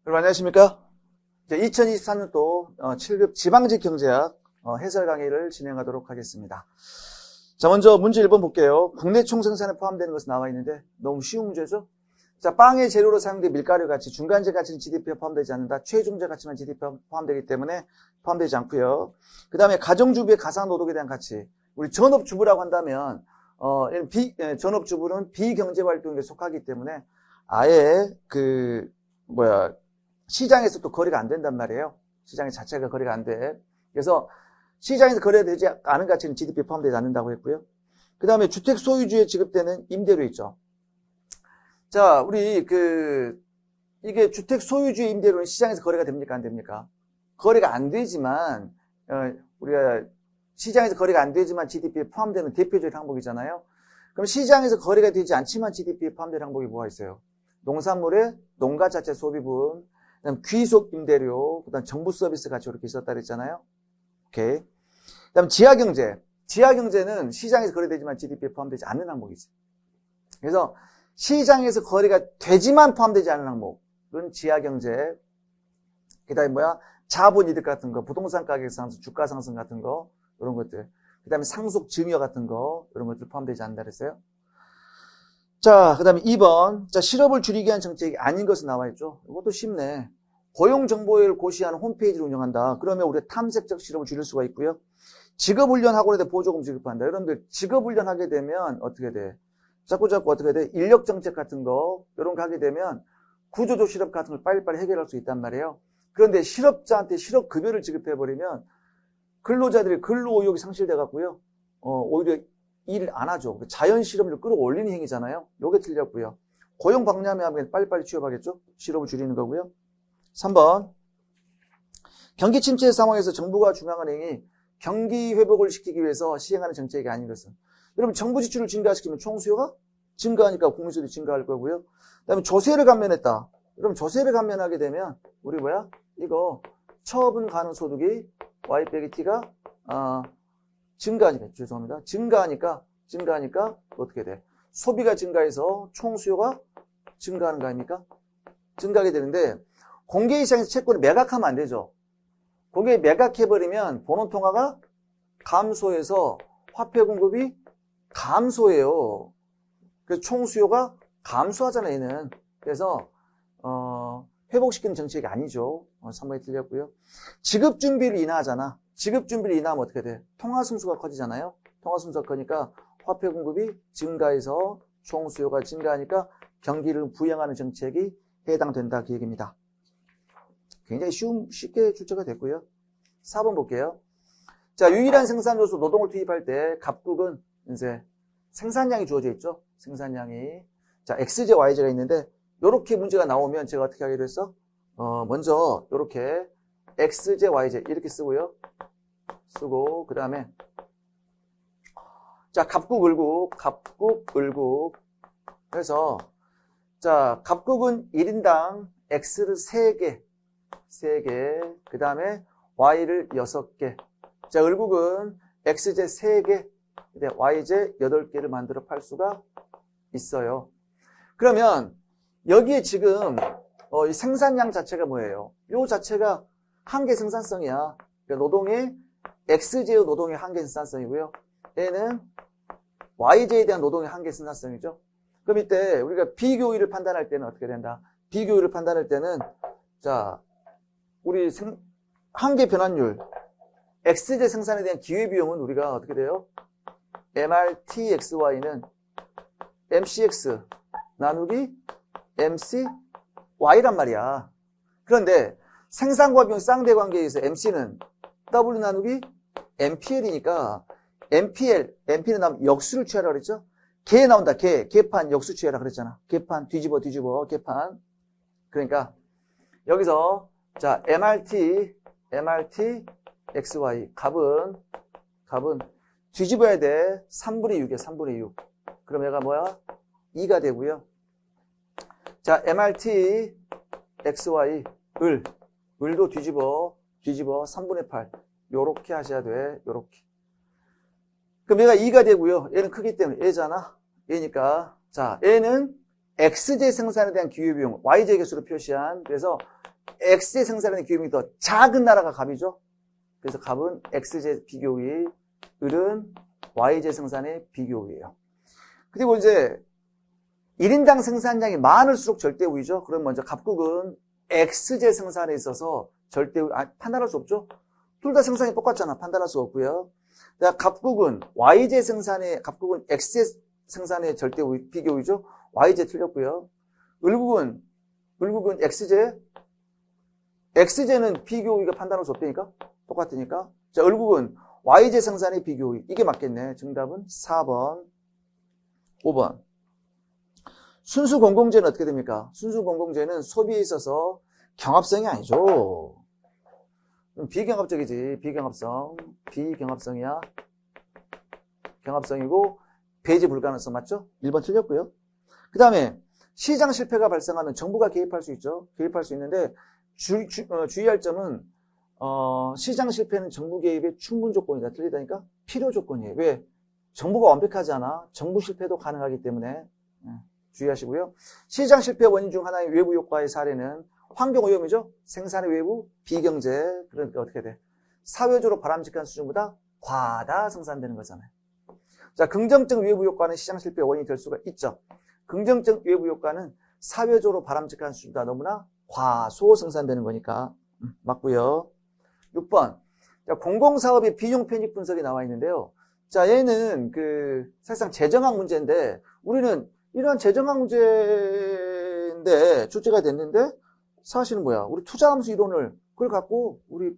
여러분 안녕하십니까? 2023년도 7급 지방직 경제학 해설 강의를 진행하도록 하겠습니다. 자, 먼저 문제 1번 볼게요. 국내 총생산에 포함되는 것은 나와 있는데 너무 쉬운 문제죠? 자, 빵의 재료로 사용된 밀가루 가치, 중간재 가치는 GDP에 포함되지 않는다. 최종재 가치만 GDP에 포함되기 때문에 포함되지 않고요. 그 다음에 가정주부의 가사노동에 대한 가치. 우리 전업주부라고 한다면 전업주부는 비경제활동에 속하기 때문에 아예 시장에서 또 거래가 안 된단 말이에요. 시장 자체가 거래가 안 돼. 그래서 시장에서 거래되지 않은 가치는 GDP에 포함되지 않는다고 했고요. 그 다음에 주택 소유주에 지급되는 임대료 있죠. 자, 우리 이게 주택 소유주의 임대료는 시장에서 거래가 됩니까? 안 됩니까? 거래가 안 되지만, 우리가 시장에서 거래가 안 되지만 GDP에 포함되는 대표적인 항목이잖아요. 그럼 시장에서 거래가 되지 않지만 GDP에 포함되는 항목이 뭐가 있어요? 농산물의 농가 자체 소비분, 그다음 귀속 임대료, 그다음 정부 서비스 가치 이렇게 있었다 그랬잖아요. 오케이. 그다음 지하경제. 지하경제는 시장에서 거래되지만 GDP에 포함되지 않는 항목이지. 그래서 시장에서 거래가 되지만 포함되지 않는 항목은 지하경제. 그다음에 자본이득 같은 거, 부동산 가격 상승, 주가 상승 같은 거 이런 것들. 그다음에 상속 증여 같은 거 이런 것들 포함되지 않는다 그랬어요. 자, 그 다음에 2번. 자, 실업을 줄이기 위한 정책이 아닌 것은 나와 있죠. 이것도 쉽네. 고용정보를 고시하는 홈페이지를 운영한다. 그러면 우리가 탐색적 실업을 줄일 수가 있고요. 직업훈련 학원에 대해 보조금 지급한다. 여러분들 직업훈련 하게 되면 어떻게 돼? 자꾸 어떻게 돼? 인력정책 같은 거 이런 거 하게 되면 구조조 실업 같은 걸 빨리빨리 해결할 수 있단 말이에요. 그런데 실업자한테 실업급여를 지급해버리면 근로자들이 근로의욕이 상실돼 갖고요. 오히려 일 안 하죠. 자연 실업률을 끌어올리는 행위잖아요. 요게 틀렸고요. 고용 박람회하면 빨리빨리 취업하겠죠. 실업을 줄이는 거고요. 3번. 경기 침체 상황에서 정부가 중앙은 행위 경기 회복을 시키기 위해서 시행하는 정책이 아닌 것은. 여러분 정부 지출을 증가시키면 총수요가 증가하니까 국민소득이 증가할 거고요. 그다음에 조세를 감면했다. 여러분 조세를 감면하게 되면 우리 이거 처분 가능 소득이 Y 빼기 T가 증가하니까 어떻게 돼? 소비가 증가해서 총수요가 증가하는 거 아닙니까? 증가하게 되는데 공개시장에서 채권을 매각하면 안 되죠. 거기에 매각해버리면 본원통화가 감소해서 화폐 공급이 감소해요. 그래서 총수요가 감소하잖아요, 얘는. 그래서 회복시키는 정책이 아니죠. 3번이 틀렸고요. 지급준비를 인하하잖아. 지급준비를 인하하면 어떻게 돼? 통화순수가 커지잖아요. 통화순수가 커니까 화폐 공급이 증가해서 총수요가 증가하니까 경기를 부양하는 정책이 해당된다 그 얘기입니다. 굉장히 쉽게 출제가 됐고요. 4번 볼게요. 자, 유일한 생산 요소 노동을 투입할 때 갑국은 이제 생산량이 주어져 있죠. 생산량이. 자, XJ, YJ가 있는데 요렇게 문제가 나오면 제가 어떻게 하기로 했어? 먼저 요렇게 XJ, YJ 이렇게 쓰고 그 다음에 자, 갑국, 을국 해서 자, 갑국은 1인당 X를 3개 그 다음에 Y를 6개 자, 을국은 XJ 3개 YJ 8개를 만들어 팔 수가 있어요. 그러면 여기에 지금 이 생산량 자체가 뭐예요? 요 자체가 한계 생산성이야. 그러니까 노동의 XJ의 노동의 한계 생산성이고요. 얘는 YJ에 대한 노동의 한계 생산성이죠. 그럼 이때 우리가 비교율을 판단할 때는 어떻게 된다? 비교율을 판단할 때는 자, 우리 한계 변환율 XJ 생산에 대한 기회비용은 우리가 어떻게 돼요? MRTXY는 MCX 나누기 MCY란 말이야. 그런데 생산과 비용 쌍대 관계에 의해서 MC는 W 나누기 MPL이니까 MP는 나오면 역수를 취하라 그랬죠? 개 나온다, 개판 역수 취하라 그랬잖아. 개판 뒤집어, 개판. 그러니까 여기서 자, MRT XY 값은 뒤집어야 돼. 3분의 6이야, 3분의 6. 그럼 얘가 2가 되고요. 자, MRT XY 을도 뒤집어 3분의 8. 요렇게 하셔야 돼. 요렇게. 그럼 얘가 2가 되고요. 얘는 크기 때문에 얘잖아. 얘니까 자, 얘는 XJ 생산에 대한 기회비용 YJ 개수로 표시한 그래서 X의 생산량의 비용이 더 작은 나라가 갑이죠. 그래서 갑은 X제 비교의, 을은 Y제 생산의 비교의예요. 그리고 이제 1인당 생산량이 많을수록 절대우위죠. 그럼 먼저 갑국은 X제 생산에 있어서 절대우위, 판단할 수 없죠. 둘 다 생산이 똑같잖아. 판단할 수 없고요. 갑국은 Y제 생산의, 갑국은 X제 생산의 절대우위, 비교우위죠. Y제 틀렸고요. 을국은 X제, X제는 비교우위가 판단할 수 없다니까? 똑같으니까. 자, 을국은 Y제 생산의 비교우위. 이게 맞겠네. 정답은 4번. 5번. 순수 공공재는 어떻게 됩니까? 순수 공공재는 소비에 있어서 경합성이 아니죠. 비경합적이지. 비경합성이야. 경합성이고 배제 불가능성 맞죠? 1번 틀렸고요. 그 다음에 시장 실패가 발생하면 정부가 개입할 수 있죠. 개입할 수 있는데 주의할 점은 시장 실패는 정부 개입의 충분 조건이다. 틀리다니까? 필요 조건이에요. 왜? 정부가 완벽하지 않아. 정부 실패도 가능하기 때문에 주의하시고요. 시장 실패 원인 중 하나의 외부 효과의 사례는 환경오염이죠. 생산의 외부 비경제. 그러니까 어떻게 돼? 사회적으로 바람직한 수준보다 과다 생산되는 거잖아요. 자, 긍정적 외부 효과는 시장 실패 원인이 될 수가 있죠. 긍정적 외부 효과는 사회적으로 바람직한 수준보다 너무나 과소 생산되는 거니까 맞고요. 6번. 자, 공공사업의 비용 편익 분석이 나와 있는데요. 자, 얘는 사실상 재정학 문제인데 우리는 이러한 재정학 문제인데 출제가 됐는데 사실은 뭐야? 우리 투자함수 이론을 그걸 갖고 우리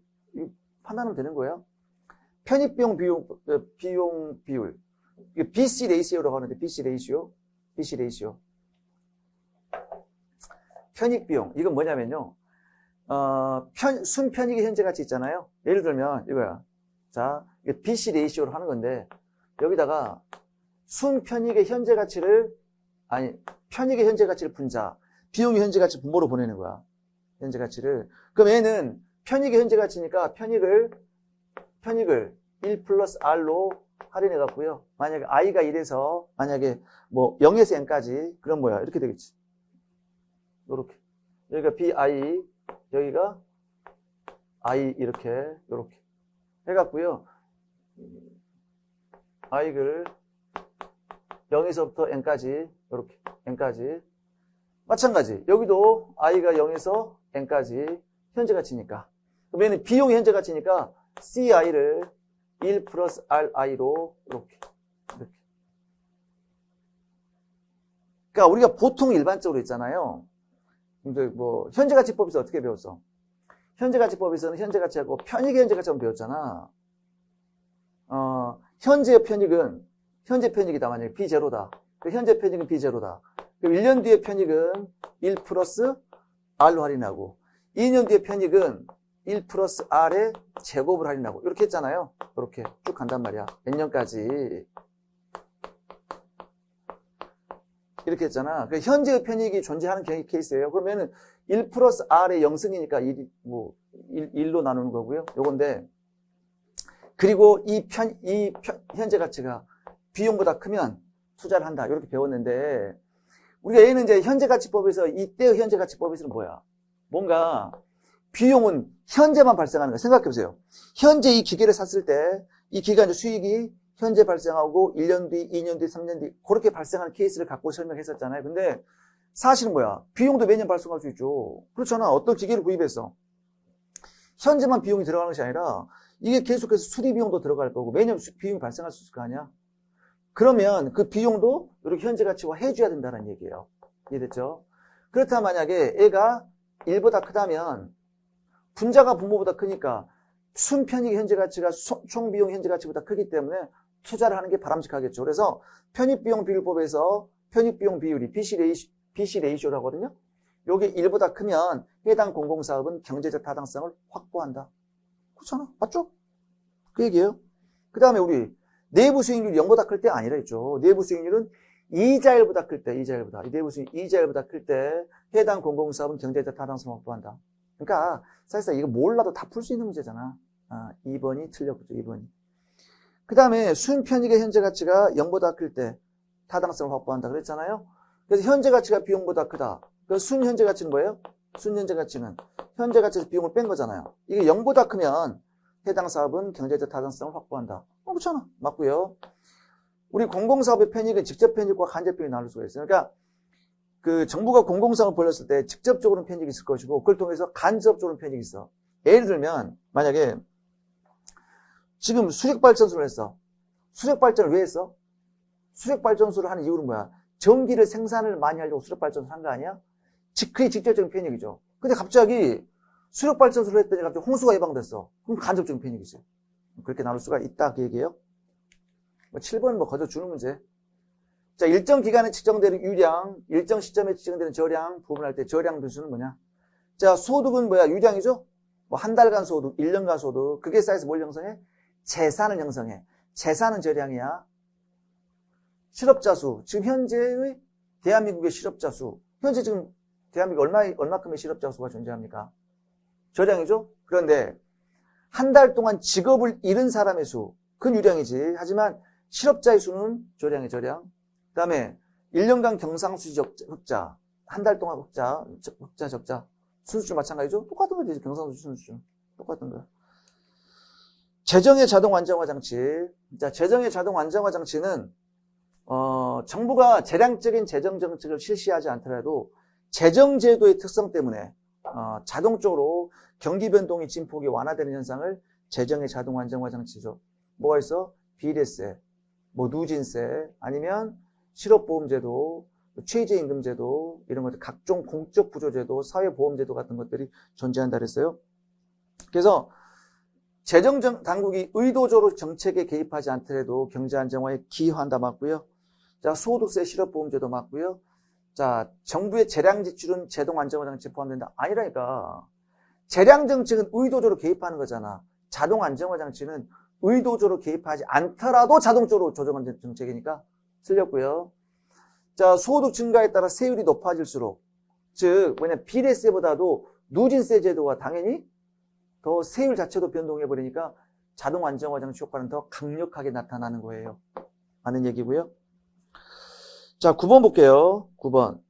판단하면 되는 거예요. 편익비용 비율. BC 레이시오라고 하는데 BC 레이시오. 편익비용. 이건 뭐냐면요. 순편익의 현재가치 있잖아요. 예를 들면 이거야. 자, BC 레이시오로 하는 건데 여기다가 순편익의 현재가치를 편익의 현재가치를 분자, 비용의 현재가치 분모로 보내는 거야. 현재가치를. 그럼 얘는 편익의 현재가치니까 편익을 1 플러스 R로 할인해 갖고요. 만약에 I가 1에서 만약에 뭐 0에서 N까지 그럼 뭐야? 이렇게 되겠지. 요렇게. 여기가 BI, 여기가 I 이렇게 해 갖고요. I를 0에서부터 N까지 이렇게 N까지 마찬가지. 여기도 I가 0에서 N까지 현재가치니까. 그럼 얘는 비용이 현재가치니까 CI를 1 플러스 RI로 이렇게. 그러니까 우리가 보통 일반적으로 있잖아요. 근데 뭐 현재가치법에서 어떻게 배웠어? 현재가치법에서는 현재가치하고 편익의 현재가치하고 배웠잖아. 현재의 편익은 현재 편익이다. 만약에 B0다. 현재 편익은 B0다. 그럼 1년 뒤의 편익은 1 플러스 R로 할인하고 2년 뒤의 편익은 1 플러스 R의 제곱을 할인하고 이렇게 했잖아요. 이렇게 쭉 간단 말이야. 몇 년까지 이렇게 했잖아. 현재의 편익이 존재하는 케이스예요. 그러면은 1 플러스 R의 0승이니까 1로 나누는 거고요. 요건데 그리고 이 현재 가치가 비용보다 크면 투자를 한다. 이렇게 배웠는데 우리가 얘는 이제 현재가치법에서 이때의 현재가치법에서는 뭐야? 뭔가 비용은 현재만 발생하는 거야. 생각해 보세요. 현재 이 기계를 샀을 때 이 기계가 이제 수익이 현재 발생하고 1년 뒤, 2년 뒤, 3년 뒤 그렇게 발생하는 케이스를 갖고 설명했었잖아요. 근데 사실은 뭐야? 비용도 매년 발생할 수 있죠. 그렇잖아. 어떤 기계를 구입해서 현재만 비용이 들어가는 것이 아니라 이게 계속해서 수리 비용도 들어갈 거고 매년 비용이 발생할 수 있을 거 아니야? 그러면 그 비용도 이렇게 현재 가치화 해줘야 된다는 얘기예요. 이해됐죠? 그렇다면 만약에 애가 1보다 크다면 분자가 분모보다 크니까 순편익의 현재 가치가 총 비용 현재 가치보다 크기 때문에 투자를 하는 게 바람직하겠죠. 그래서 편익비용 비율법에서 편익비용 비율이 BC 레이쇼라고 하거든요. 요게 1보다 크면 해당 공공사업은 경제적 타당성을 확보한다. 그렇잖아. 맞죠? 그 얘기예요. 그 다음에 우리 내부 수익률이 0보다 클 때 아니라 했죠. 내부 수익률은 이자율보다 클 때, 내부 수익 이자율보다 클 때 해당 공공사업은 경제적 타당성을 확보한다. 그러니까 사실상 이거 몰라도 다 풀 수 있는 문제잖아. 2번이 틀렸죠. 2번이. 그 다음에 순편익의 현재 가치가 0보다 클 때 타당성을 확보한다 그랬잖아요. 그래서 현재 가치가 비용보다 크다. 그 순 현재 가치는 뭐예요? 순현재 가치는 현재 가치에서 비용을 뺀 거잖아요. 이게 0보다 크면 해당 사업은 경제적 타당성을 확보한다. 그렇잖아. 맞고요. 우리 공공사업의 편익은 직접 편익과 간접 편익이 나눌 수가 있어요. 그러니까 그 정부가 공공사업을 벌렸을 때 직접적으로는 편익이 있을 것이고 그걸 통해서 간접적으로는 편익이 있어. 예를 들면 만약에 지금 수력발전소를 했어. 수력발전을 왜 했어? 수력발전소를 하는 이유는 뭐야? 전기를 생산을 많이 하려고 수력발전소를 한 거 아니야? 그게 직접적인 편익이죠. 근데 갑자기 수력발전소를 했더니 갑자기 홍수가 예방됐어. 그럼 간접적인 편익이지. 그렇게 나눌 수가 있다 그 얘기예요. 7번은 뭐 거저 주는 문제. 자, 일정 기간에 측정되는 유량, 일정 시점에 측정되는 저량 부분할 때 저량 변수는 뭐냐? 자, 소득은 뭐야? 유량이죠? 뭐 한 달간 소득, 1년간 소득. 그게 쌓여서 뭘 형성해? 재산을 형성해. 재산은 저량이야. 실업자 수. 지금 현재의 대한민국의 실업자 수. 현재 지금 대한민국 얼마큼의 실업자 수가 존재합니까? 저량이죠? 그런데 한 달 동안 직업을 잃은 사람의 수. 그건 유량이지. 하지만 실업자의 수는 저량이 저량. 그 다음에 1년간 경상수지 흑자. 한 달 동안 흑자, 적자. 순수준 마찬가지죠? 똑같은 거지. 경상수지 순수준. 똑같은 거야. 재정의 자동 안정화 장치. 자, 재정의 자동 안정화 장치는 정부가 재량적인 재정 정책을 실시하지 않더라도 재정제도의 특성 때문에 자동적으로 경기 변동이 진폭이 완화되는 현상을 재정의 자동 안정화 장치죠. 뭐가 있어? 비례세, 뭐 누진세, 아니면 실업보험제도, 최저임금제도 이런 것들 각종 공적 구조제도, 사회보험제도 같은 것들이 존재한다 그랬어요. 그래서 재정 당국이 의도적으로 정책에 개입하지 않더라도 경제 안정화에 기여한다 맞고요. 자, 소득세 실업보험제도 맞고요. 자, 정부의 재량 지출은 제동 안정화 장치에 포함된다. 아니라니까. 재량 정책은 의도적으로 개입하는 거잖아. 자동 안정화 장치는 의도적으로 개입하지 않더라도 자동적으로 조정하는 정책이니까 틀렸고요. 자, 소득 증가에 따라 세율이 높아질수록, 즉 뭐냐 비례세보다도 누진세 제도가 당연히 더 세율 자체도 변동해버리니까 자동 안정화 장치 효과는 더 강력하게 나타나는 거예요. 하는 얘기고요. 자, 9번 볼게요. 9번.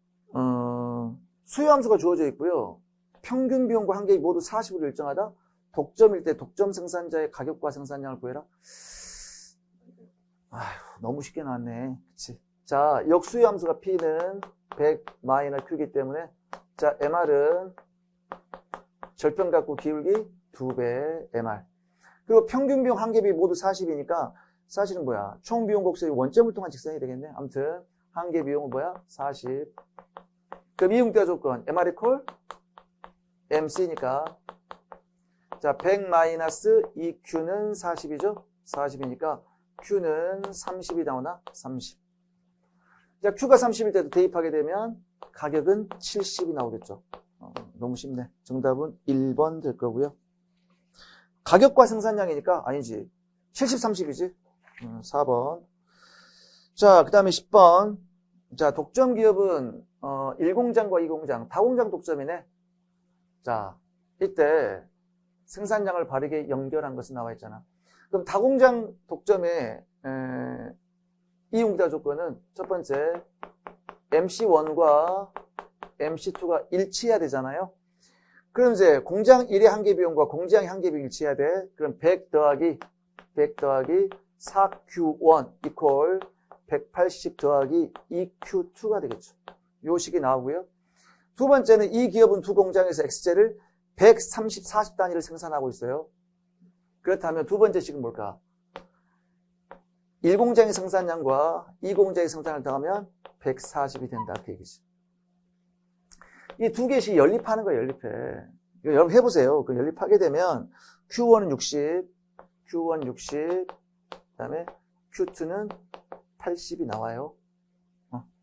수요함수가 주어져 있고요. 평균 비용과 한계이 모두 40으로 일정하다. 독점일 때 독점 생산자의 가격과 생산량을 구해라. 아휴, 너무 쉽게 나왔네. 그치? 자, 역수요함수가 P는 100-Q이기 때문에 자, MR은 절편각구 기울기 2배 MR. 그리고 평균 비용 한계비 모두 40이니까 사실은 뭐야? 총 비용 곡선이 원점을 통한 직선이 되겠네. 아무튼 한계 비용은 뭐야? 40. 그럼 이응대화 조건 MR 이퀄 MC니까 자, 100-2Q는 40이죠? 40이니까 Q는 30이 나오나? 30. 자, Q가 30일 때도 대입하게 되면 가격은 70이 나오겠죠. 너무 쉽네. 정답은 1번 될 거고요. 가격과 생산량이니까 아니지. 70, 30이지. 4번. 자, 그 다음에 10번. 자, 독점 기업은 1공장과 2공장, 다공장 독점이네. 자, 이때 생산량을 바르게 연결한 것이 나와 있잖아. 그럼 다공장 독점의 이용기타 조건은 첫 번째 MC1과 MC2가 일치해야 되잖아요. 그럼 이제 공장 1의 한계 비용과 공장의 한계 비용이 일치해야 돼. 그럼 100 더하기 4Q1 이퀄 180 더하기 2Q2가 되겠죠. 요 식이 나오고요. 두 번째는 이 기업은 두 공장에서 X제를 130, 40 단위를 생산하고 있어요. 그렇다면 두 번째 식은 뭘까? 1공장의 생산량과 2공장의 생산을 더하면 140이 된다. 그 얘기지. 이 두 개씩 연립하는 거예요, 연립해. 여러분 해보세요. 그 연립하게 되면 Q1은 60, Q1 60, 그 다음에 Q2는 80이 나와요.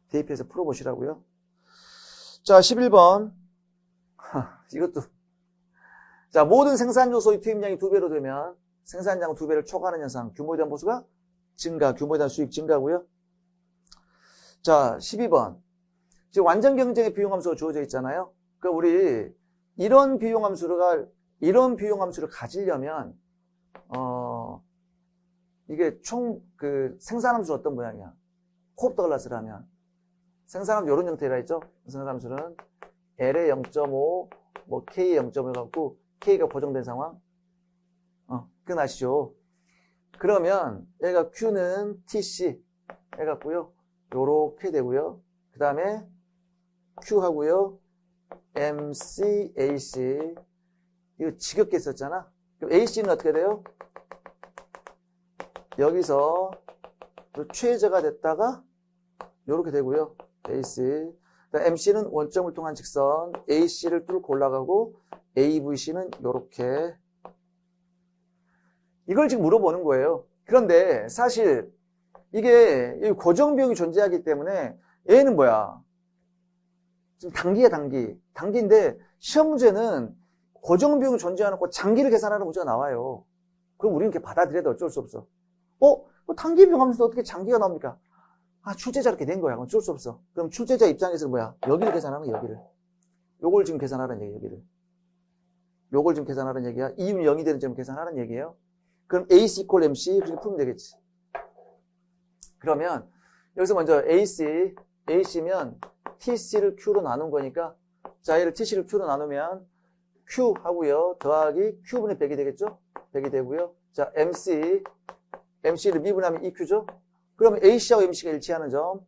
대입해서 풀어보시라고요. 자, 11번. 이것도. 자, 모든 생산 요소의 투입량이 2배로 되면 생산량은 2배를 초과하는 현상. 규모에 대한 보수가 증가, 규모에 대한 수익 증가고요. 자, 12번. 지금 완전 경쟁의 비용함수가 주어져 있잖아요. 그러니까 우리 이런 비용함수를 가지려면 이게 총 그 생산함수는 어떤 모양이야? 코옵 더글라스라면 생산함수 이런 형태라 했죠. 생산함수는 L에 0.5, 뭐 K에 0.5 해갖고 K가 고정된 상황. 그건 아시죠? 그러면 얘가 Q는 TC 해갖고요. 요렇게 되고요. 그 다음에 Q 하고요. MC, AC. 이거 지겹게 썼잖아. 그럼 AC는 어떻게 돼요? 여기서 최저가 됐다가 요렇게 되고요. AC. MC는 원점을 통한 직선, AC를 뚫고 올라가고 AVC는 요렇게. 이걸 지금 물어보는 거예요. 그런데 사실 이게 고정비용이 존재하기 때문에 얘는 뭐야? 지금 단기야, 단기. 단기인데 시험 문제는 고정비용이 존재하고 장기를 계산하는 문제가 나와요. 그럼 우리는 이렇게 받아들여도 어쩔 수 없어. 뭐 단기 비용 하면서 어떻게 장기가 나옵니까? 출제자 이렇게 된 거야. 어쩔 수 없어. 그럼 출제자 입장에서는 뭐야? 여기를 계산하는 거야, 여기를. 요걸 지금 계산하라는 얘기야, 여기를. 요걸 지금 계산하라는 얘기야. 이윤이 0이 되는 점을 계산하라는 얘기예요. 그럼 AC equal MC 그렇게 풀면 되겠지. 그러면 여기서 먼저 AC면 TC를 Q로 나눈 거니까 자, 얘를 TC를 Q로 나누면 Q 하고요. 더하기 Q분의 100이 되겠죠? 100이 되고요. 자, MC를 미분하면 EQ죠? 그러면 AC하고 MC가 일치하는 점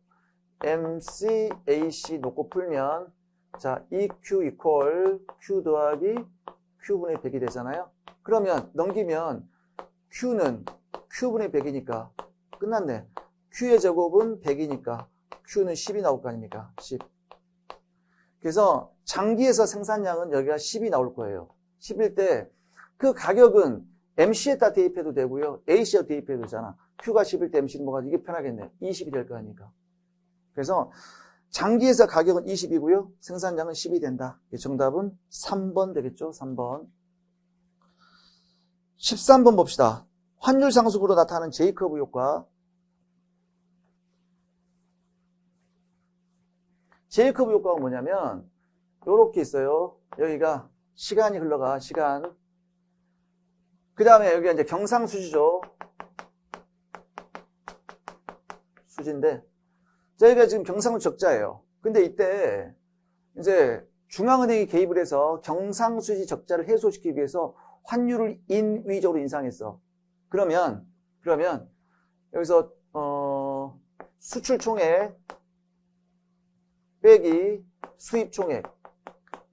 MC, AC 놓고 풀면 자, EQ equal Q 더하기 Q분의 100이 되잖아요. 그러면 넘기면 Q는 Q분의 100이니까 끝났네. Q의 제곱은 100이니까 Q는 10이 나올 거 아닙니까? 10. 그래서 장기에서 생산량은 여기가 10이 나올 거예요. 10일 때 그 가격은 MC에다 대입해도 되고요. AC에다 대입해도 되잖아. Q가 10일 때 MC는 뭐가 이게 편하겠네. 20이 될 거 아닙니까? 그래서 장기에서 가격은 20이고요. 생산량은 10이 된다. 정답은 3번 되겠죠? 3번. 13번 봅시다. 환율 상승으로 나타나는 제이커브 효과. 제이커브 효과가 뭐냐면 요렇게 있어요. 여기가 시간이 흘러가, 시간. 그 다음에 여기가 이제 경상수지죠. 수지인데 저희가 지금 경상수 적자예요. 근데 이때 이제 중앙은행이 개입을 해서 경상수지 적자를 해소시키기 위해서 환율을 인위적으로 인상했어. 그러면 여기서 수출 총액 빼기 수입 총액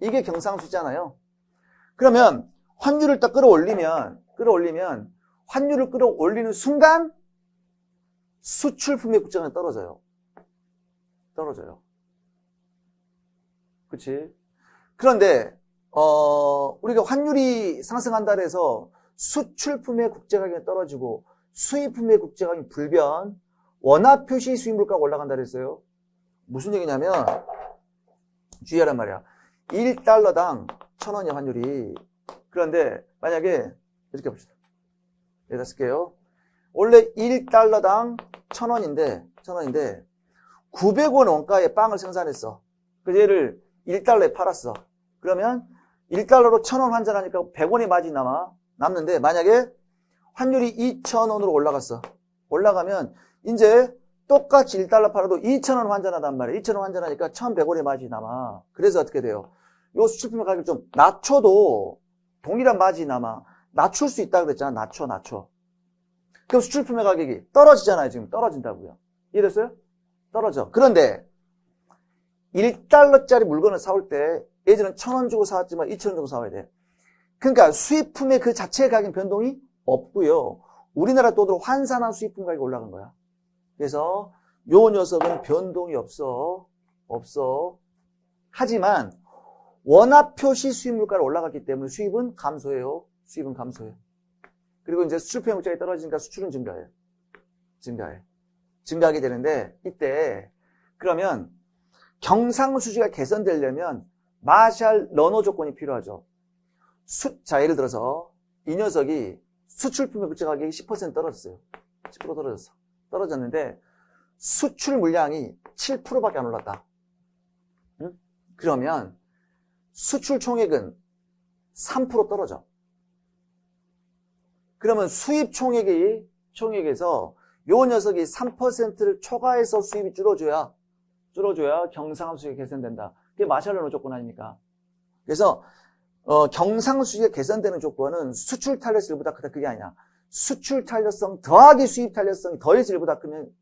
이게 경상수지잖아요. 그러면 환율을 딱 끌어올리면 환율을 끌어올리는 순간 수출품의 국제가격이 떨어져요. 그치? 그런데 우리가 환율이 상승한다 해서 수출품의 국제가격이 떨어지고 수입품의 국제가격이 불변, 원화표시 수입물가가 올라간다 그랬어요. 무슨 얘기냐면 주의하란 말이야. 1달러당 1,000원이야 환율이. 그런데 만약에 이렇게 봅시다. 여기다 쓸게요. 원래 1달러당 1,000원인데 900원 원가의 빵을 생산했어. 그래서 얘를 1달러에 팔았어. 그러면 1달러로 1,000원 환전하니까 100원의 마진이 남는데 만약에 환율이 2,000원으로 올라갔어. 올라가면 이제 똑같이 1달러 팔아도 2,000원 환전하단 말이야. 2,000원 환전하니까 1,100원의 마진이 남아. 그래서 어떻게 돼요? 요 수출품의 가격을 좀 낮춰도 동일한 마진이 남아. 낮출 수 있다고 그랬잖아. 낮춰. 그럼 수출품의 가격이 떨어지잖아요. 지금 떨어진다고요. 이해됐어요? 떨어져. 그런데 1달러짜리 물건을 사올 때 예전엔 1,000원 주고 사왔지만 2,000원 주고 사와야 돼. 그러니까 수입품의 그 자체의 가격 변동이 없고요. 우리나라 돈으로 환산한 수입품 가격이 올라간 거야. 그래서 요 녀석은 변동이 없어. 하지만 원화표시 수입물가가 올라갔기 때문에 수입은 감소해요. 그리고 이제 수출품의 물가가 떨어지니까 수출은 증가하게 되는데 이때 그러면 경상수지가 개선되려면 마샬 러너 조건이 필요하죠. 자, 예를 들어서 이 녀석이 수출품의 물가 가격이 10% 떨어졌어요. 10% 떨어졌는데 수출 물량이 7%밖에 안 올랐다. 응? 그러면 수출 총액은 3% 떨어져. 그러면 수입 총액에서 요 녀석이 3%를 초과해서 수입이 줄어줘야 경상수지가 개선된다. 그게 마샬 르노 조건 아닙니까? 그래서 경상수지가 개선되는 조건은 수출 탄력성이 1보다 크다. 그게 아니야. 수출 탄력성 더하기 수입 탄력성이 더해서 1보다 크면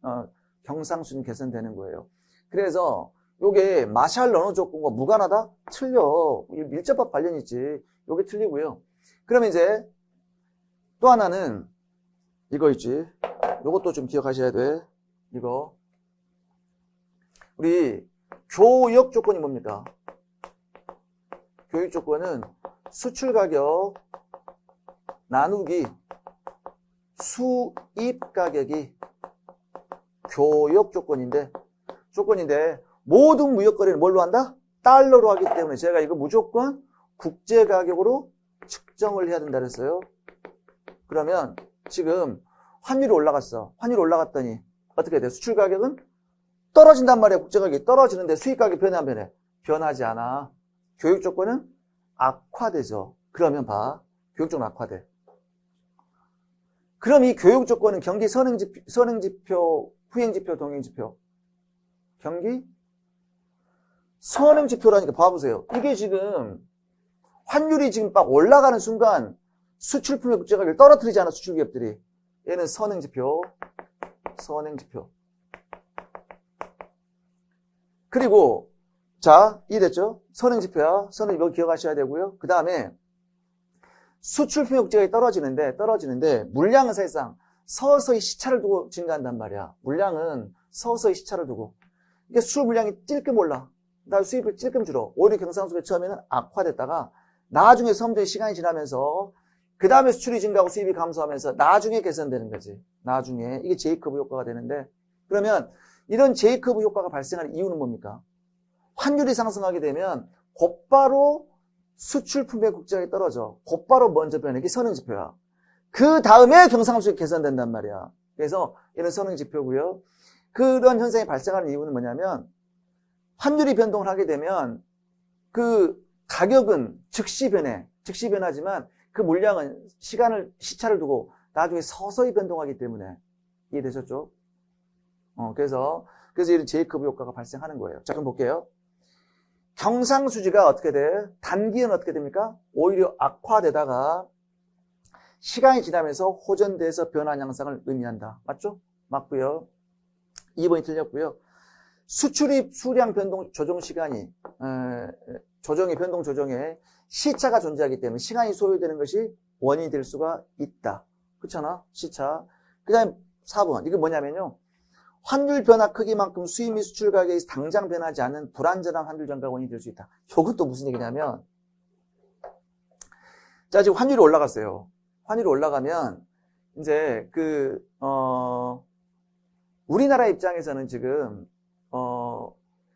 경상수지는 개선되는 거예요. 그래서 요게 마샬 르노 조건과 무관하다? 틀려. 밀접한 관련이 있지. 요게 틀리고요. 그러면 이제 또 하나는 이거 있지. 요것도 좀 기억하셔야 돼. 이거. 우리 교역 조건이 뭡니까? 교육 조건은 수출 가격 나누기 수입 가격이 교역 조건인데 모든 무역 거래는 뭘로 한다? 달러로 하기 때문에 제가 이거 무조건 국제 가격으로 측정을 해야 된다 그랬어요. 그러면 지금 환율이 올라갔어. 환율이 올라갔더니 어떻게 돼? 수출 가격은 떨어진단 말이야. 국제 가격이 떨어지는데 수입 가격이 변해 안 변해? 변하지 않아. 교육 조건은 악화되죠. 그러면 봐. 교육 조건 악화돼. 그럼 이 교육 조건은 경기 선행지표, 후행지표, 동행지표. 경기 선행지표라니까 봐보세요. 이게 지금 환율이 지금 막 올라가는 순간 수출품의 국제 가격을 떨어뜨리지 않아, 수출기업들이. 얘는 선행지표. 그리고 자, 이해됐죠? 선행지표야. 이거 기억하셔야 되고요. 그 다음에 수출품의 국제 가격이 떨어지는데 물량은 사실상 서서히 시차를 두고 증가한단 말이야. 물량은 서서히 시차를 두고. 이게 수출 물량이 찔끔 올라. 나 수입을 찔끔 줄어. 오히려 경상수지가 처음에는 악화됐다가 나중에 점점 시간이 지나면서 그 다음에 수출이 증가하고 수입이 감소하면서 나중에 개선되는 거지. 나중에. 이게 J커브 효과가 되는데 그러면 이런 J커브 효과가 발생하는 이유는 뭡니까? 환율이 상승하게 되면 곧바로 수출품의 국제가격이 떨어져. 곧바로 먼저 변해. 이게 선행지표야. 그 다음에 경상수지가 개선된단 말이야. 그래서 이런 선행지표고요. 그런 현상이 발생하는 이유는 뭐냐면 환율이 변동을 하게 되면 그 가격은 즉시 변하지만 그 물량은 시차를 두고 나중에 서서히 변동하기 때문에. 이해되셨죠? 그래서 이런 제이커브 효과가 발생하는 거예요. 자, 그럼 볼게요. 경상수지가 어떻게 돼? 단기는 어떻게 됩니까? 오히려 악화되다가 시간이 지나면서 호전돼서 변한 양상을 의미한다. 맞죠? 맞고요. 2번이 틀렸고요. 수출입 수량 변동 조정 시간이 변동 조정에 시차가 존재하기 때문에 시간이 소요되는 것이 원인이 될 수가 있다. 그렇잖아? 시차. 그 다음에 4번. 이게 뭐냐면요. 환율 변화 크기만큼 수입 및 수출 가격이 당장 변하지 않는 불안전한 환율 전가 원인이 될 수 있다. 이것도 무슨 얘기냐면, 자, 지금 환율이 올라갔어요. 환율이 올라가면, 이제, 우리나라 입장에서는 지금,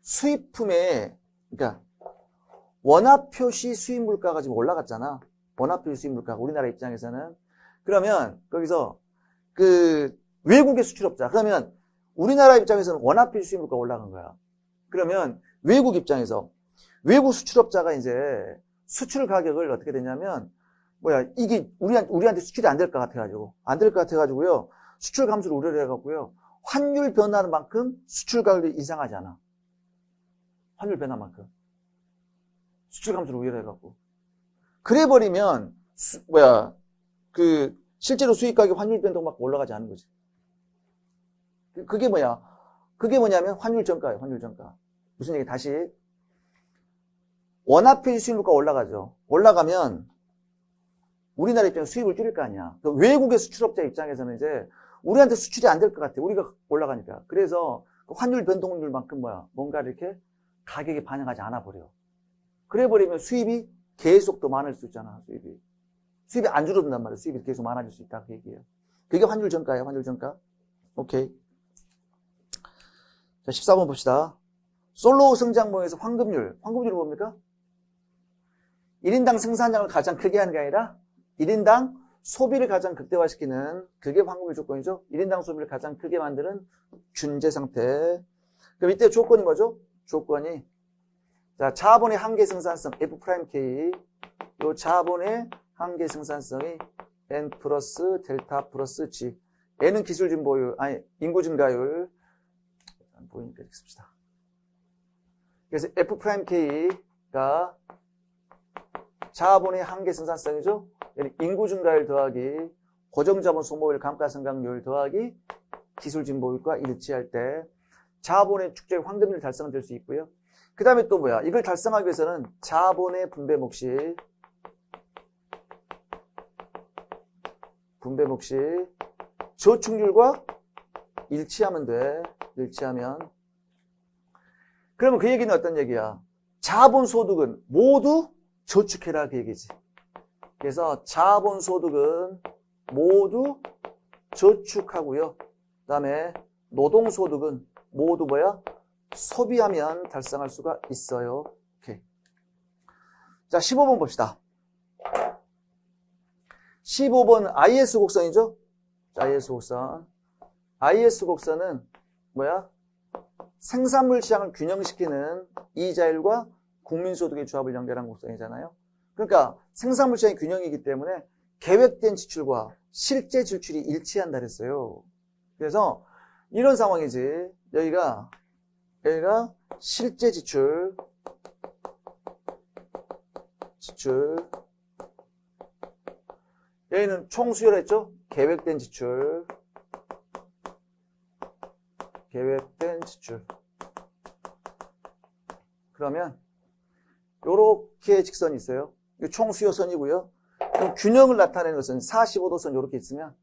수입품에, 그러니까, 원화표시 수입 물가가 지금 올라갔잖아. 원화표시 수입 물가가 우리나라 입장에서는. 그러면, 거기서, 외국의 수출업자. 그러면, 우리나라 입장에서는 원화표시 수입 물가가 올라간 거야. 그러면 외국 입장에서 외국 수출업자가 이제 수출 가격을 어떻게 되냐면 이게 우리한테 수출이 안 될 것 같아가지고요. 수출 감소를 우려를 해갖고요. 환율 변화는 만큼 수출 가격이 이상하지 않아. 환율 변화만큼 수출 감소를 우려를 해갖고 그래버리면 실제로 수입 가격 환율 변동만큼 올라가지 않은 거지. 그게 뭐냐면 환율 전가예요. 환율 전가. 무슨 얘기 다시. 원화표시 수입 물가가 올라가죠. 올라가면 우리나라 입장에서 수입을 줄일 거 아니야. 외국의 수출업자 입장에서는 이제 우리한테 수출이 안 될 것 같아. 우리가 올라가니까. 그래서 환율 변동률만큼 뭔가 이렇게 가격에 반영하지 않아 버려. 그래 버리면 수입이 계속 더 많을 수 있잖아. 수입이 안 줄어든단 말이야. 수입이 계속 많아질 수 있다. 그 얘기예요. 그게 환율 전가예요. 환율 전가. 오케이. 자, 14번 봅시다. 솔로우 성장모에서 황금률 뭡니까? 1인당 생산량을 가장 크게 하는 게 아니라 1인당 소비를 가장 극대화시키는 그게 황금률 조건이죠. 1인당 소비를 가장 크게 만드는 균제 상태. 그럼 이때 조건이 뭐죠? 조건이 자, 자본의 한계 생산성 F'K 요 자본의 한계 생산성이 N 플러스 델타 플러스 G. N은 기술 증보율, 인구 증가율. 보이니까 이렇게 씁시다. 그래서 F'K가 자본의 한계 생산성이죠. 인구 증가율 더하기 고정자본 소모율 감가상각률 더하기 기술 진보율과 일치할 때 자본의 축적의 황금률 달성될 수 있고요. 그 다음에 또 뭐야? 이걸 달성하기 위해서는 자본의 분배 몫이 저축률과 일치하면 돼. 일치하면. 그러면 그 얘기는 어떤 얘기야? 자본소득은 모두 저축해라 그 얘기지. 그래서 자본소득은 모두 저축하고요. 그 다음에 노동소득은 모두 뭐야? 소비하면 달성할 수가 있어요. 오케이. 자, 15번 봅시다. 15번 IS 곡선이죠? 자, IS 곡선. IS 곡선은 뭐야? 생산물 시장을 균형시키는 이자율과 국민소득의 조합을 연결한 곡선이잖아요. 그러니까 생산물 시장이 균형이기 때문에 계획된 지출과 실제 지출이 일치한다 그랬어요. 그래서 이런 상황이지. 여기가 실제 지출 여기는 총수요를 했죠? 계획된 지출 그러면 요렇게 직선이 있어요. 이거 총수요선이고요. 그럼 균형을 나타내는 것은 45도선 요렇게 있으면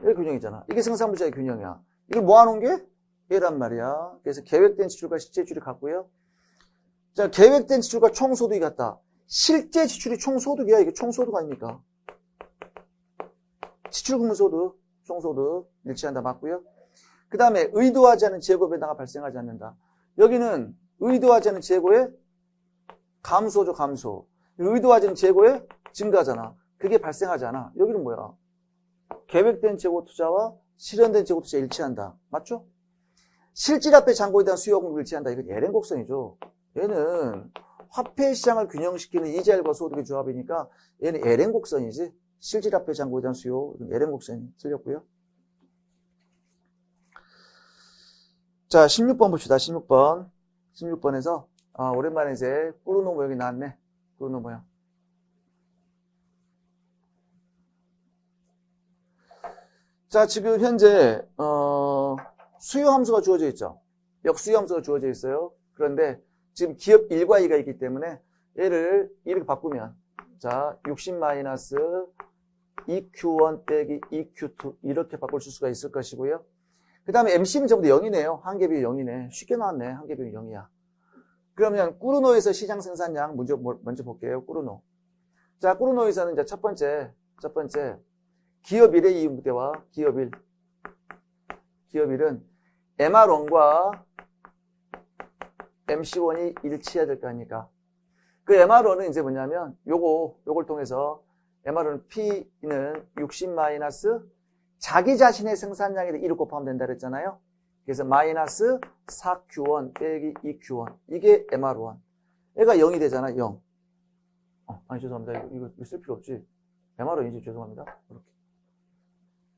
이게 균형이잖아. 이게 생산물자의 균형이야. 이걸 모아놓은 게 얘란 말이야. 그래서 계획된 지출과 실제 지출이 같고요. 자, 계획된 지출과 총소득이 같다. 실제 지출이 총소득이야. 이게 총소득 아닙니까? 지출금소득, 총소득 일치한다 맞고요. 그 다음에 의도하지 않은 재고 변화가 발생하지 않는다. 여기는 의도하지 않은 재고의 감소죠, 감소. 의도하지 않은 재고의 증가잖아. 그게 발생하지 않아. 여기는 뭐야? 계획된 재고 투자와 실현된 재고 투자 일치한다. 맞죠? 실질 화폐 잔고에 대한 수요 공급 일치한다. 이건 LN 곡선이죠. 얘는 화폐 시장을 균형시키는 이자율과 소득의 조합이니까 얘는 LN 곡선이지. 실질 화폐 잔고에 대한 수요, LN 곡선이 틀렸고요. 자, 16번 봅시다. 16번에서 오랜만에 이제 꾸르노 모형이 나왔네. 꾸르노 모형. 자, 지금 현재 수요 함수가 주어져 있죠. 역수요 함수가 주어져 있어요. 그런데 지금 기업 1과 2가 있기 때문에 얘를 이렇게 바꾸면 자, 60-2Q1 빼기 2Q2 이렇게 바꿀 수가 있을 것이고요. 그 다음에 MC는 전부 다 0이네요. 한계 비율 0이네. 쉽게 나왔네. 한계 비율 0이야. 그러면 꾸르노에서 시장 생산량 먼저 볼게요. 꾸르노. 자, 꾸르노에서는 이제 첫 번째 기업 1의 이윤부대와 기업 1은 MR1과 MC1이 일치해야 될 거 아닙니까? 그 MR1은 이제 뭐냐면 요걸 통해서 MR1 P는 60 마이너스 자기 자신의 생산량에 1을 곱하면 된다 그랬잖아요. 그래서 마이너스 4Q1 빼기 2Q1 이게 MR1. 얘가 0이 되잖아. 0. 아니 죄송합니다. 이거 쓸 필요 없지. MR1이지. 죄송합니다. 이렇게.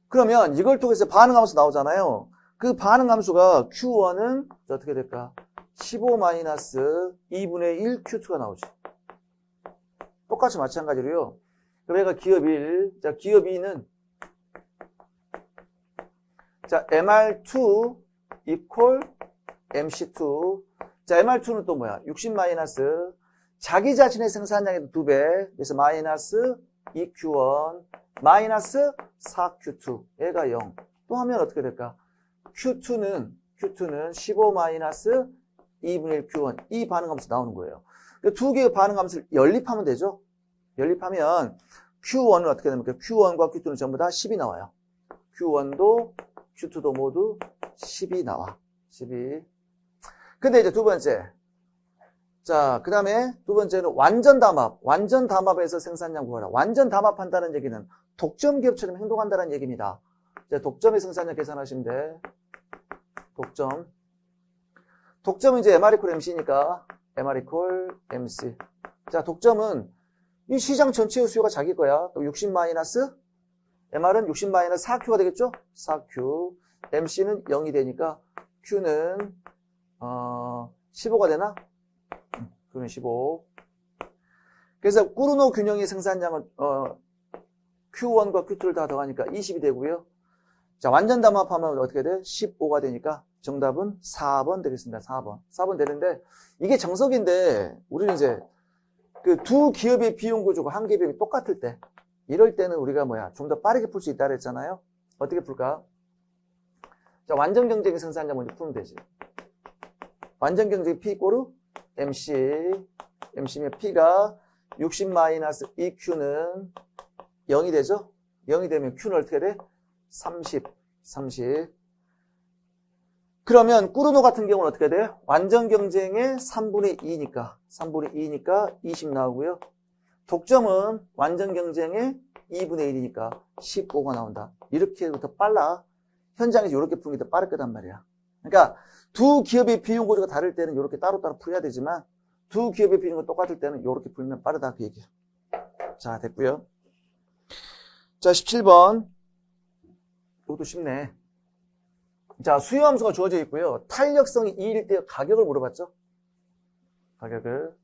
그러면 이걸 통해서 반응함수 나오잖아요. 그 반응함수가 Q1은 어떻게 될까? 15 마이너스 2분의 1 Q2가 나오지. 똑같이 마찬가지로요. 그럼 얘가 기업 1. 자, 기업 2는 자, MR2 equal MC2. 자, MR2는 또 뭐야? 60 마이너스 자기 자신의 생산량의 2배. 그래서 마이너스 2Q1 마이너스 4Q2. 얘가 0. 또 하면 어떻게 될까? Q2는 15 마이너스 2분의 1 Q1. 이 반응함수 나오는 거예요. 두 개의 반응함수를 연립하면 되죠? 연립하면 Q1은 어떻게 됩니까? Q1과 Q2는 전부 다 10이 나와요. Q1도 Q2도 모두 10이 나와. 12. 근데 이제 두 번째. 자, 그 다음에 두 번째는 완전 담합. 완전 담합에서 생산량 구하라. 완전 담합한다는 얘기는 독점 기업처럼 행동한다는 얘기입니다. 이제 독점의 생산량 계산하시면 돼. 독점은 이제 MR equal MC니까 MR equal MC. 자, 독점은 이 시장 전체의 수요가 자기 거야. 또 60 마이너스 MR은 60 마이너스 4Q가 되겠죠? 4Q. MC는 0이 되니까 Q는 15가 되나? 그러면 15. 그래서 꾸르노 균형의 생산량은 Q1과 Q2를 다 더하니까 20이 되고요. 자, 완전 담합하면 어떻게 돼? 15가 되니까 정답은 4번 되겠습니다. 4번. 4번 되는데 이게 정석인데 우리는 이제 그 두 기업의 비용 구조가 한 기업이 똑같을 때 이럴 때는 우리가 좀 더 빠르게 풀 수 있다 그랬잖아요. 어떻게 풀까? 자, 완전 경쟁의 생산량 먼저 풀면 되지. 완전 경쟁 P 이꼬르 MC면 P가 60-2Q는 0이 되죠? 0이 되면 Q는 어떻게 돼? 30. 그러면 꾸르노 같은 경우는 어떻게 돼요? 완전 경쟁의 3분의 2니까 20 나오고요. 독점은 완전 경쟁의 2분의 1이니까 15가 나온다. 이렇게 해도 더 빨라. 현장에서 이렇게 푸는 게 더 빠를 거단 말이야. 그러니까 두 기업의 비용 구조가 다를 때는 이렇게 따로따로 풀어야 되지만 두 기업의 비용이 똑같을 때는 이렇게 풀면 빠르다 그 얘기야. 자, 됐고요. 자, 17번. 이것도 쉽네. 자, 수요 함수가 주어져 있고요. 탄력성이 2일 때 가격을 물어봤죠? 가격을.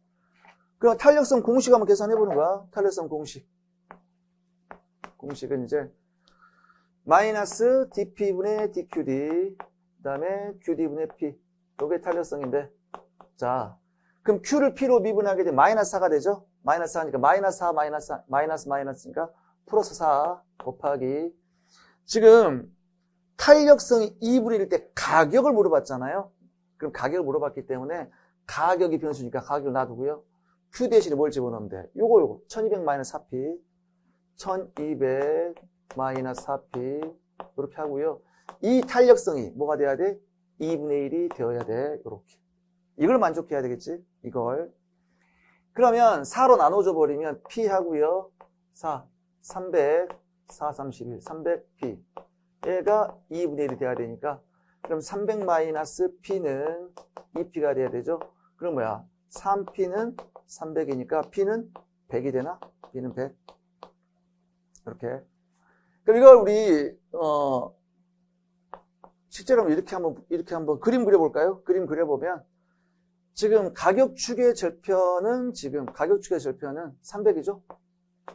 그럼 탄력성 공식 한번 계산해 보는 거야. 탄력성 공식. 공식은 이제 마이너스 dp분의 dqd 그 다음에 qd분의 p. 요게 탄력성인데 자, 그럼 q를 p로 미분하게 되면 마이너스 4가 되죠? 마이너스 4니까 마이너스 4 마이너스니까 플러스 4 곱하기 지금 탄력성이 2분의 1일 때 가격을 물어봤잖아요. 그럼 가격을 물어봤기 때문에 가격이 변수니까 가격을 놔두고요. Q 대신에 뭘 집어넣으면 돼? 요거 1200 마이너스 4P 1200 마이너스 4P 이렇게 하고요. 이 탄력성이 뭐가 돼야 돼? 2분의 1이 되어야 돼. 이렇게. 이걸 만족해야 되겠지? 이걸. 그러면 4로 나눠줘 버리면 P 하고요. 4, 300, 4, 31, 300P. 얘가 2분의 1이 돼야 되니까 그럼 300 마이너스 P는 2P가 돼야 되죠. 그럼 뭐야? 3P는 300이니까 P는 100이 되나? P는 100. 이렇게. 그럼 이걸 우리 실제로 이렇게 한번 그림 그려볼까요? 그림 그려보면 지금 가격축의 절편은 300이죠?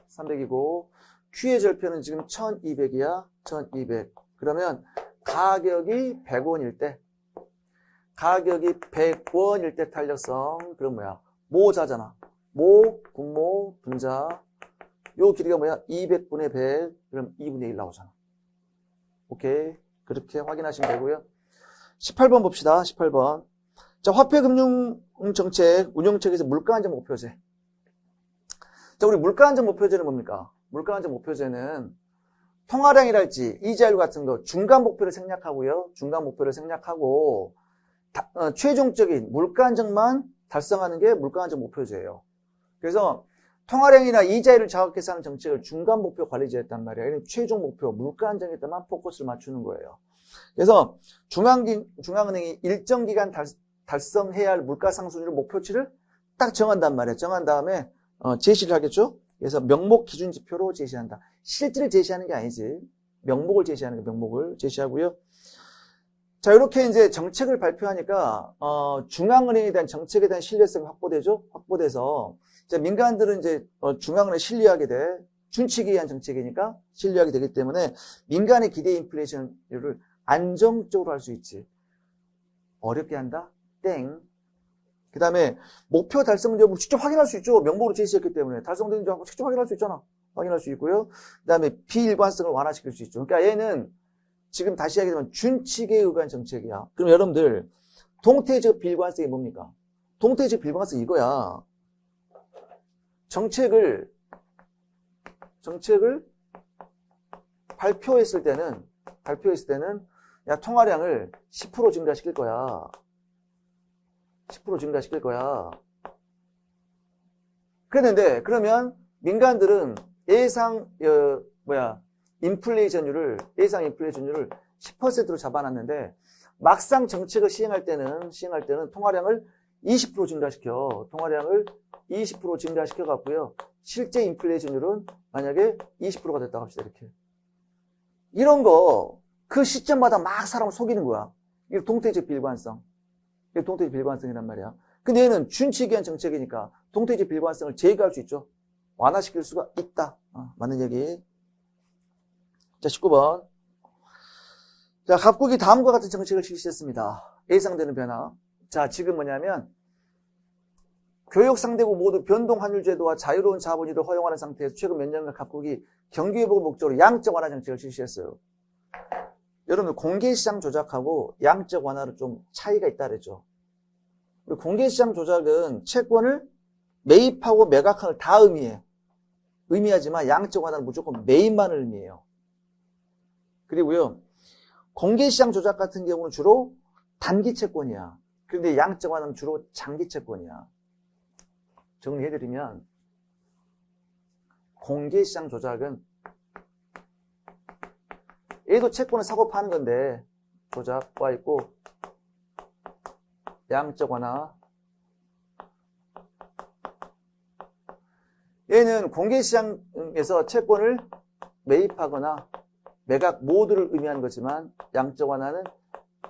300이고 Q의 절편은 지금 1200이야. 1200. 그러면 가격이 100원일 때 가격이 100원일 때 탄력성 그럼 뭐야? 모자잖아. 분모, 분자. 요 길이가 뭐야? 200분의 100. 그럼 2분의 1 나오잖아. 오케이. 그렇게 확인하시면 되고요. 18번 봅시다. 18번. 자, 화폐금융정책 운용책에서 물가안정 목표제. 자, 우리 물가안정 목표제는 뭡니까? 물가안정 목표제는 통화량이랄지 이자율 같은 거 중간 목표를 생략하고요. 중간 목표를 생략하고 최종적인 물가안정만 달성하는 게 물가안정 목표제예요. 그래서 통화량이나 이자율을 자극해서 하는 정책을 중간 목표 관리제였단 말이에요. 최종 목표 물가안정에다만 포커스를 맞추는 거예요. 그래서 중앙은행이 일정 기간 달성해야 할 물가상승률 목표치를 딱 정한단 말이에요. 정한 다음에 제시를 하겠죠. 그래서 명목 기준 지표로 제시한다. 실질을 제시하는 게 아니지. 명목을 제시하는 게 명목을 제시하고요. 자, 이렇게 이제 정책을 발표하니까 중앙은행에 대한 정책에 대한 신뢰성이 확보되죠. 확보돼서 이제 민간들은 이제 중앙은행 신뢰하게 돼. 준칙에 의한 정책이니까 신뢰하게 되기 때문에 민간의 기대 인플레이션율을 안정적으로 할 수 있지. 어렵게 한다? 땡. 그 다음에 목표 달성 여부 직접 확인할 수 있죠. 명목으로 제시했기 때문에 달성되는지 하고 직접 확인할 수 있잖아. 확인할 수 있고요. 그 다음에 비일관성을 완화시킬 수 있죠. 그러니까 얘는 지금 다시 하게 되면 준칙에 의한 정책이야. 그럼 여러분들 동태적 비일관성이 뭡니까? 동태적 비일관성 이거야. 정책을 발표했을 때는 야, 통화량을 10% 증가시킬 거야. 10% 증가시킬 거야. 그랬는데, 그러면 민간들은 예상 인플레이션율을 10%로 잡아놨는데, 막상 정책을 시행할 때는 통화량을 20% 증가시켜. 통화량을 20% 증가시켜 갖고요. 실제 인플레이션율은 만약에 20%가 됐다고 합시다. 이렇게. 이런 거, 그 시점마다 막 사람을 속이는 거야. 이게 동태적 비일관성. 이게 동태지 빌관성이란 말이야. 근데 얘는 준칙위한 정책이니까 동태지 빌관성을 제거할 수 있죠. 완화시킬 수가 있다. 맞는 얘기. 자, 19번. 자, 갑국이 다음과 같은 정책을 실시했습니다. 예상되는 변화. 자, 지금 뭐냐면 교역 상대국 모두 변동 환율 제도와 자유로운 자본주의를 허용하는 상태에서 최근 몇 년간 갑국이 경기 회복을 목적으로 양적 완화 정책을 실시했어요. 여러분, 공개시장 조작하고 양적 완화는 좀 차이가 있다 그랬죠. 공개시장 조작은 채권을 매입하고 매각하는 걸 다 의미해. 의미하지만 양적 완화는 무조건 매입만을 의미해요. 그리고요, 공개시장 조작 같은 경우는 주로 단기 채권이야. 그런데 양적 완화는 주로 장기 채권이야. 정리해드리면 공개시장 조작은 얘도 채권을 사고 파는 건데 조작과 있고 양적 완화 얘는 공개시장에서 채권을 매입하거나 매각 모두를 의미하는 거지만 양적 완화는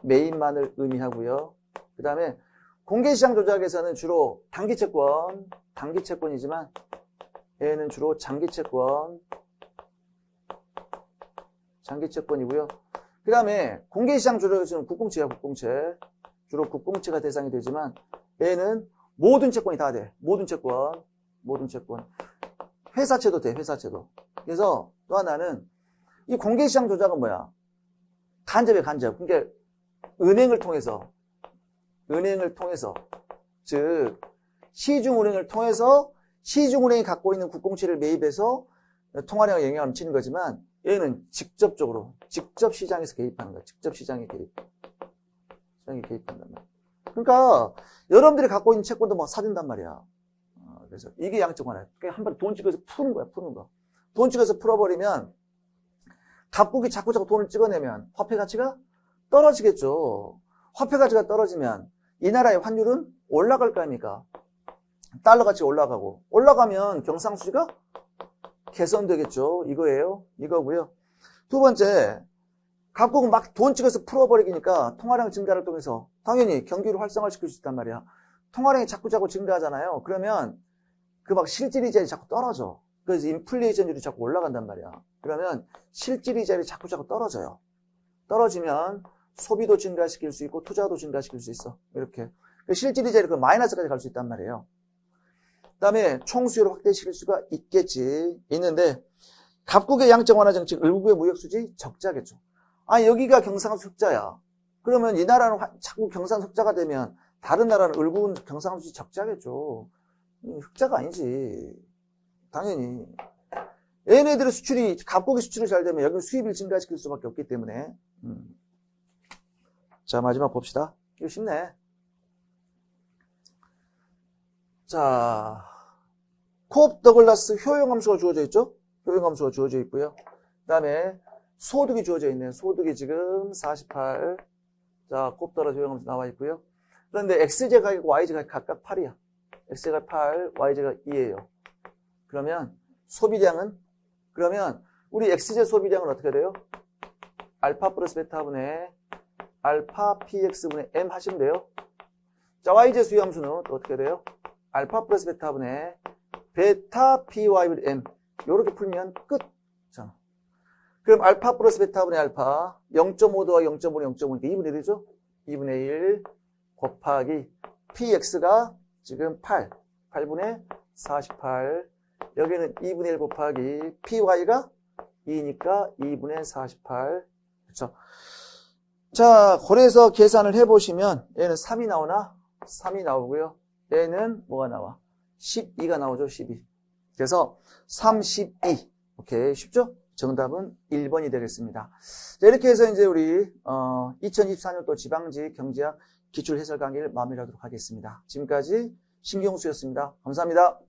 매입만을 의미하고요. 그 다음에 공개시장 조작에서는 주로 단기 채권이지만 얘는 주로 장기 채권이고요. 그 다음에 공개시장 조작에서는 국공채야, 국공채. 주로 국공채가 대상이 되지만 얘는 모든 채권이 다 돼. 모든 채권. 회사채도 돼, 회사채도. 그래서 또 하나는 이 공개시장 조작은 뭐야? 간접이야, 간접. 그러니까 은행을 통해서 즉 시중은행을 통해서 시중은행이 갖고 있는 국공채를 매입해서 통화량에 영향을 미치는 거지만 얘는 직접 시장에서 개입하는 거야. 직접 시장에 개입한단 말이야. 그러니까 여러분들이 갖고 있는 채권도 막 사준단 말이야. 그래서 이게 양적 완화야. 그러니까 한 번 돈 찍어서 푸는 거야, 푸는 거. 돈 찍어서 풀어버리면 갑국이 자꾸 돈을 찍어내면 화폐 가치가 떨어지겠죠. 화폐 가치가 떨어지면 이 나라의 환율은 올라갈 거 아닙니까? 달러 가치가 올라가고 올라가면 경상수지가 개선되겠죠. 이거고요. 두 번째, 갑국은 막 돈 찍어서 풀어버리니까 통화량 증가를 통해서 당연히 경기를 활성화시킬 수 있단 말이야. 통화량이 자꾸 증가하잖아요. 그러면 그 막 실질이자율이 자꾸 떨어져. 그래서 인플레이션율이 자꾸 올라간단 말이야. 그러면 실질이자율이 자꾸 떨어져요. 떨어지면 소비도 증가시킬 수 있고 투자도 증가시킬 수 있어. 이렇게. 실질이자율이 마이너스까지 갈 수 있단 말이에요. 그 다음에 총수요를 확대시킬 수가 있는데 갑국의 양적 완화 정책, 을국의 무역수지 적자겠죠. 여기가 경상수 흑자야. 그러면 이 나라는 자꾸 경상수 흑자가 되면 다른 나라는 을국은 경상수지 적자겠죠. 흑자가 아니지. 당연히. 얘네들의 갑국의 수출이 잘 되면 여기는 수입을 증가시킬 수밖에 없기 때문에. 자, 마지막 봅시다. 이거 쉽네. 자, 코업 더글라스 효용함수가 주어져 있죠? 효용함수가 주어져 있고요. 그 다음에 소득이 주어져 있네요. 소득이 지금 48. 자, 코업 더글라스 효용함수 나와 있고요. 그런데 XJ가 있고 YJ가 각각 8이야. XJ가 8, YJ가 2예요. 그러면 소비량은? 그러면 우리 XJ 소비량은 어떻게 돼요? 알파 플러스 베타분의 알파 px분의 m 하시면 돼요. 자, YJ 수요함수는 또 어떻게 돼요? 알파 플러스 베타분의 베타 py분의 m. 요렇게 풀면 끝. 자, 그럼 알파 플러스 베타분의 알파 0.5 더하기 0.5는 0.5니까 2분의 1이죠? 2분의 1 곱하기 px가 지금 8분의 48. 여기는 2분의 1 곱하기 py가 2니까 2분의 48. 그렇죠? 자, 그래서 계산을 해보시면 얘는 3이 나오나? 3이 나오고요. 얘는 뭐가 나와? 12가 나오죠. 12. 그래서 32. 오케이. 쉽죠? 정답은 1번이 되겠습니다. 자, 이렇게 해서 이제 우리 2024년도 지방직 경제학 기출 해설 강의를 마무리하도록 하겠습니다. 지금까지 신경수였습니다. 감사합니다.